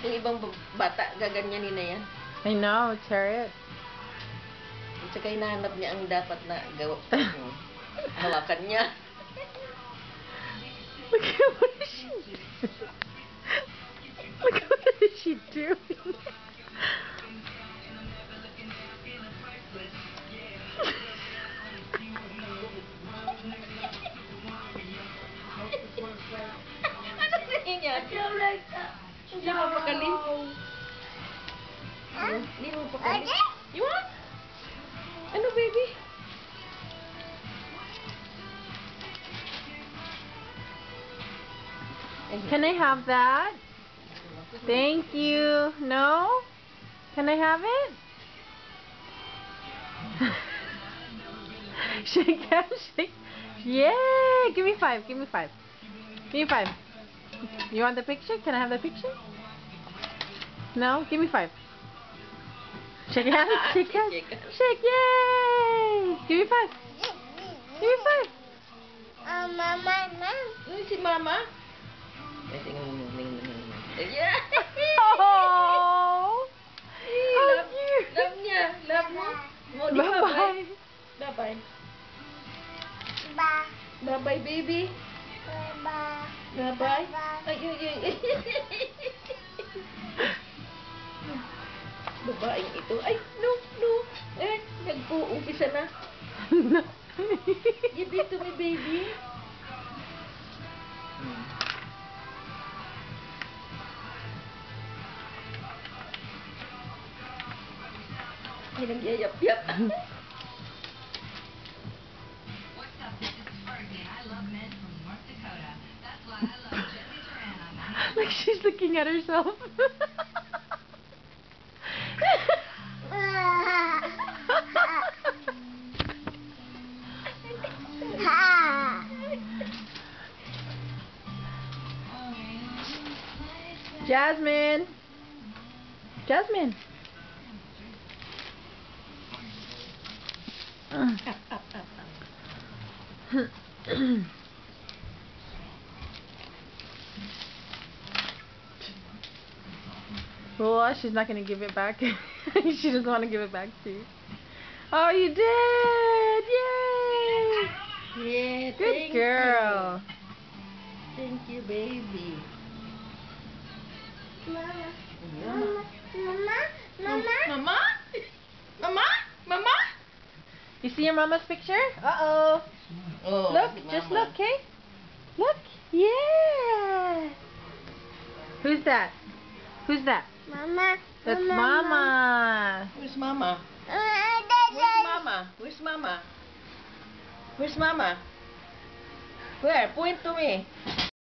Yung ibang bata, gaganyanin na yan. I know, Chariot. At saka hinahanap niya ang dapat na gawa. Hawakan niya. Look at what is she doing? Look at what is she doing? Hindi mo pakalim. Hindi mo pakalim. You want? Ano, baby? Can I have that? Thank you. No? Can I have it? Shake hands, shake. Yay! Give me 5. Give me 5. Give me 5. You want the picture? Can I have the picture? No? Give me 5. Shake hands. Shake hands. Shake. Yay! Give me 5. Give me 5. Mama. Si Mama? Yeah! Oh! How cute! Love niya. Love mo. Bye-bye. Bye-bye. Bye-bye, baby. Bye-bye. Ay. Babaeng ito. Ay, no. Eh, nag-uumpisa na. No. Give it to me, baby. Ay, nagyayap-yap. Like she's looking at herself. Jasmine. Well, she's not going to give it back. She doesn't want to give it back to you. Oh, you did! Yay! Yeah, Good girl. Thank you, baby. Mama? You see your mama's picture? Uh-oh. Oh, Look, si just Mama. look, okay? Look. Yeah. Who's that? Who's that? Mama. That's Mama. Where's Mama? Where's Mama? Where? Point to me.